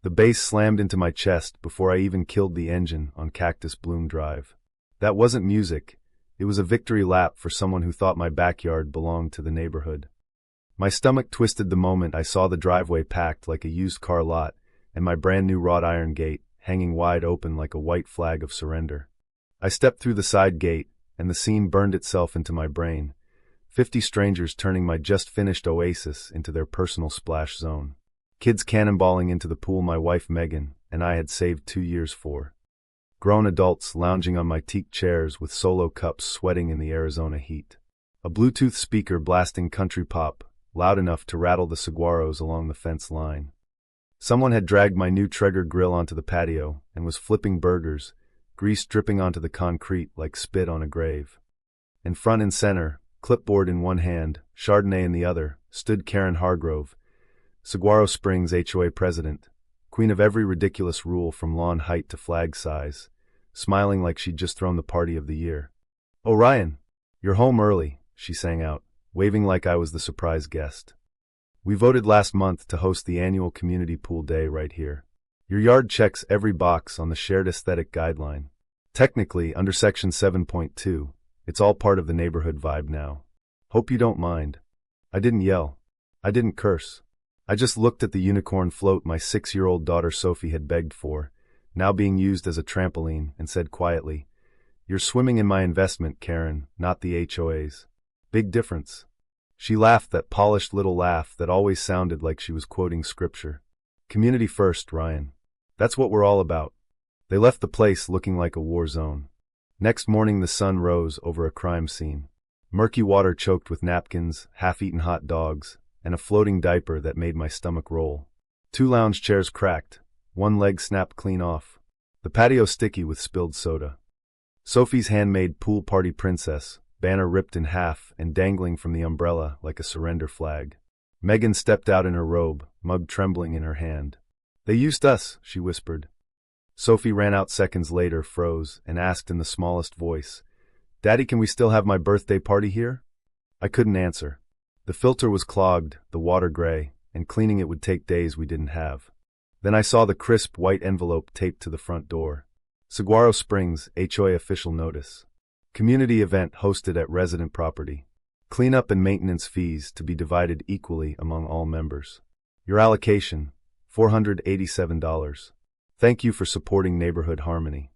The bass slammed into my chest before I even killed the engine on Cactus Bloom Drive. That wasn't music. It was a victory lap for someone who thought my backyard belonged to the neighborhood. My stomach twisted the moment I saw the driveway packed like a used car lot and my brand new wrought iron gate hanging wide open like a white flag of surrender. I stepped through the side gate, and the scene burned itself into my brain. 50 strangers turning my just-finished oasis into their personal splash zone. Kids cannonballing into the pool my wife Megan and I had saved 2 years for. Grown adults lounging on my teak chairs with solo cups sweating in the Arizona heat. A Bluetooth speaker blasting country pop, loud enough to rattle the saguaros along the fence line. Someone had dragged my new Traeger grill onto the patio and was flipping burgers, grease dripping onto the concrete like spit on a grave. In front and center, clipboard in one hand, Chardonnay in the other, stood Karen Hargrove, Saguaro Springs HOA president, queen of every ridiculous rule from lawn height to flag size, smiling like she'd just thrown the party of the year. "Oh, Ryan, you're home early," she sang out, waving like I was the surprise guest. "We voted last month to host the annual community pool day right here. Your yard checks every box on the shared aesthetic guideline. Technically, under Section 7.2, it's all part of the neighborhood vibe now. Hope you don't mind." I didn't yell. I didn't curse. I just looked at the unicorn float my 6-year-old daughter Sophie had begged for, now being used as a trampoline, and said quietly, "You're swimming in my investment, Karen, not the HOAs. Big difference." She laughed that polished little laugh that always sounded like she was quoting scripture. "Community first, Ryan. That's what we're all about." They left the place looking like a war zone. Next morning the sun rose over a crime scene. Murky water choked with napkins, half-eaten hot dogs, and a floating diaper that made my stomach roll. 2 lounge chairs cracked, one leg snapped clean off. The patio sticky with spilled soda. Sophie's handmade pool party princess, banner ripped in half and dangling from the umbrella like a surrender flag. Megan stepped out in her robe, mug trembling in her hand. "They used us," she whispered. Sophie ran out seconds later, froze, and asked in the smallest voice, "Daddy, can we still have my birthday party here?" I couldn't answer. The filter was clogged, the water gray, and cleaning it would take days we didn't have. Then I saw the crisp white envelope taped to the front door. Saguaro Springs, HOA official notice. Community event hosted at resident property. Cleanup and maintenance fees to be divided equally among all members. Your allocation, $487. Thank you for supporting neighborhood harmony.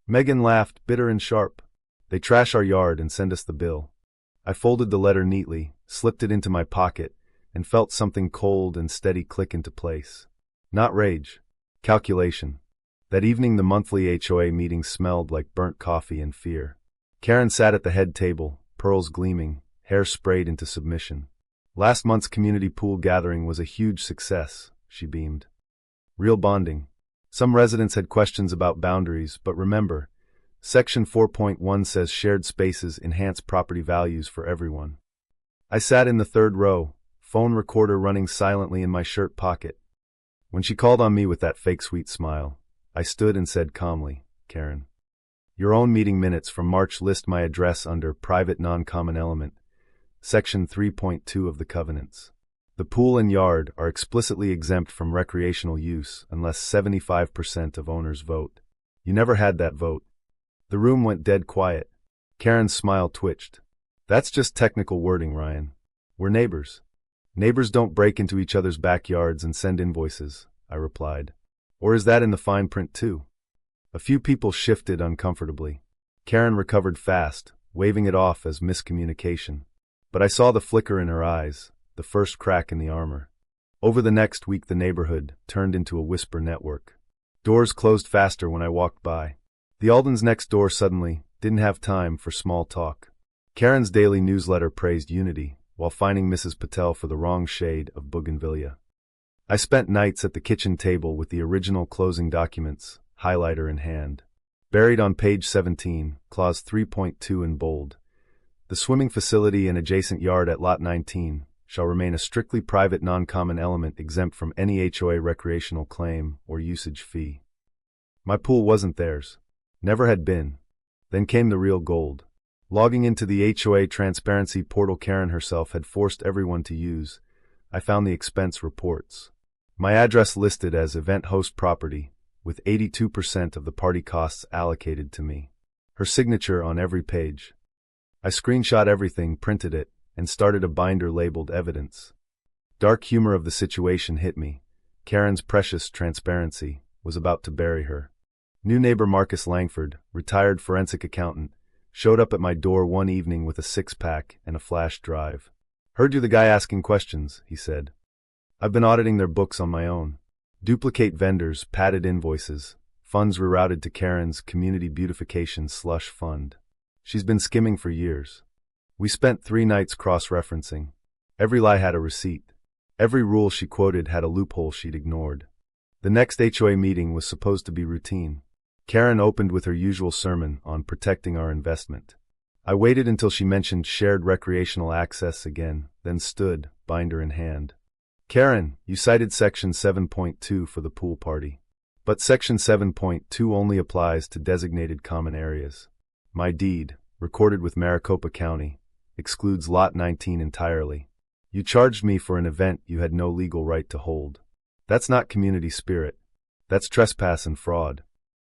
Megan laughed, bitter and sharp. "They trash our yard and send us the bill." I folded the letter neatly, slipped it into my pocket, and felt something cold and steady click into place. Not rage. Calculation. That evening the monthly HOA meeting smelled like burnt coffee and fear. Karen sat at the head table, pearls gleaming, hair sprayed into submission. "Last month's community pool gathering was a huge success," she beamed. "Real bonding. Some residents had questions about boundaries, but remember, Section 4.1 says shared spaces enhance property values for everyone." I sat in the third row, phone recorder running silently in my shirt pocket. When she called on me with that fake sweet smile, I stood and said calmly, "Karen, your own meeting minutes from March list my address under Private Non-Common Element, Section 3.2 of the Covenants. The pool and yard are explicitly exempt from recreational use unless 75% of owners vote. You never had that vote." The room went dead quiet. Karen's smile twitched. "That's just technical wording, Ryan. We're neighbors." "Neighbors don't break into each other's backyards and send invoices," I replied. "Or is that in the fine print too?" A few people shifted uncomfortably. Karen recovered fast, waving it off as miscommunication. But I saw the flicker in her eyes, the first crack in the armor. Over the next week the neighborhood turned into a whisper network. Doors closed faster when I walked by. The Aldens next door suddenly didn't have time for small talk. Karen's daily newsletter praised unity, while fining Mrs. Patel for the wrong shade of bougainvillea. I spent nights at the kitchen table with the original closing documents, highlighter in hand. Buried on page 17, clause 3.2 in bold. "The swimming facility and adjacent yard at lot 19 shall remain a strictly private non-common element exempt from any HOA recreational claim or usage fee." My pool wasn't theirs. Never had been. Then came the real gold. Logging into the HOA transparency portal Karen herself had forced everyone to use, I found the expense reports. My address listed as event host property, with 82% of the party costs allocated to me. Her signature on every page. I screenshot everything, printed it, and started a binder labeled evidence. Dark humor of the situation hit me. Karen's precious transparency was about to bury her. New neighbor Marcus Langford, retired forensic accountant, showed up at my door one evening with a six-pack and a flash drive. "Heard you the guy asking questions," he said. "I've been auditing their books on my own. Duplicate vendors, padded invoices, funds rerouted to Karen's community beautification slush fund. She's been skimming for years. We spent 3 nights cross-referencing. Every lie had a receipt. Every rule she quoted had a loophole she'd ignored. The next HOA meeting was supposed to be routine. Karen opened with her usual sermon on protecting our investment. I waited until she mentioned shared recreational access again, then stood, binder in hand. "Karen, you cited Section 7.2 for the pool party. But Section 7.2 only applies to designated common areas. My deed, recorded with Maricopa County, excludes Lot 19 entirely. You charged me for an event you had no legal right to hold. That's not community spirit. That's trespass and fraud."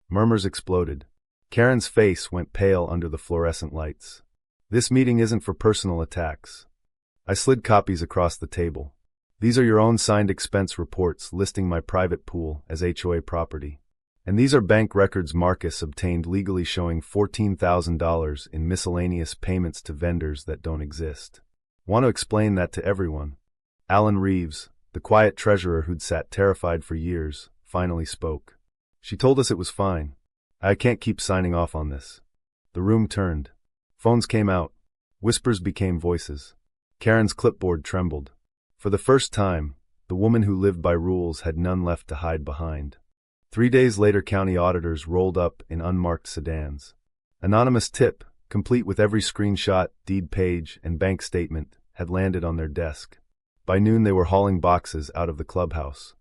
Murmurs exploded. Karen's face went pale under the fluorescent lights. "This meeting isn't for personal attacks." I slid copies across the table. "These are your own signed expense reports listing my private pool as HOA property. And these are bank records Marcus obtained legally showing $14,000 in miscellaneous payments to vendors that don't exist. Want to explain that to everyone." Alan Reeves, the quiet treasurer who'd sat terrified for years, finally spoke. "She told us it was fine. I can't keep signing off on this." The room turned. Phones came out. Whispers became voices. Karen's clipboard trembled. For the first time, the woman who lived by rules had none left to hide behind. 3 days later, county auditors rolled up in unmarked sedans. Anonymous tip, complete with every screenshot, deed page, and bank statement, had landed on their desk. By noon they were hauling boxes out of the clubhouse.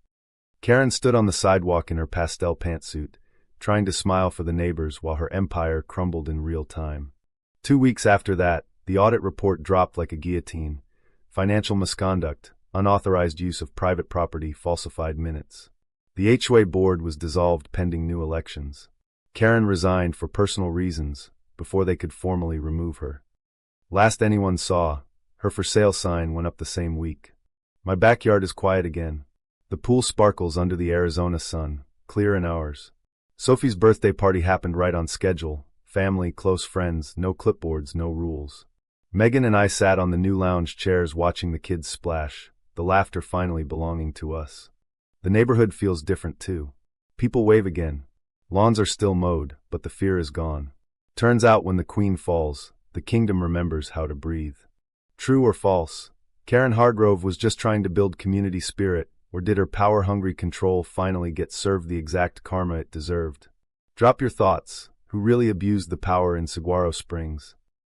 Karen stood on the sidewalk in her pastel pantsuit, trying to smile for the neighbors while her empire crumbled in real time. 2 weeks after that, the audit report dropped like a guillotine. Financial misconduct, unauthorized use of private property, falsified minutes. The HOA board was dissolved pending new elections. Karen resigned for personal reasons before they could formally remove her. Last anyone saw, her for sale sign went up the same week. My backyard is quiet again. The pool sparkles under the Arizona sun, clear in hours. Sophie's birthday party happened right on schedule. Family, close friends, no clipboards, no rules. Megan and I sat on the new lounge chairs watching the kids splash, the laughter finally belonging to us. The neighborhood feels different too. People wave again. Lawns are still mowed, but the fear is gone. Turns out when the queen falls, the kingdom remembers how to breathe. True or false? Karen Hargrove was just trying to build community spirit, or did her power-hungry control finally get served the exact karma it deserved? Drop your thoughts. Who really abused the power in Saguaro Springs?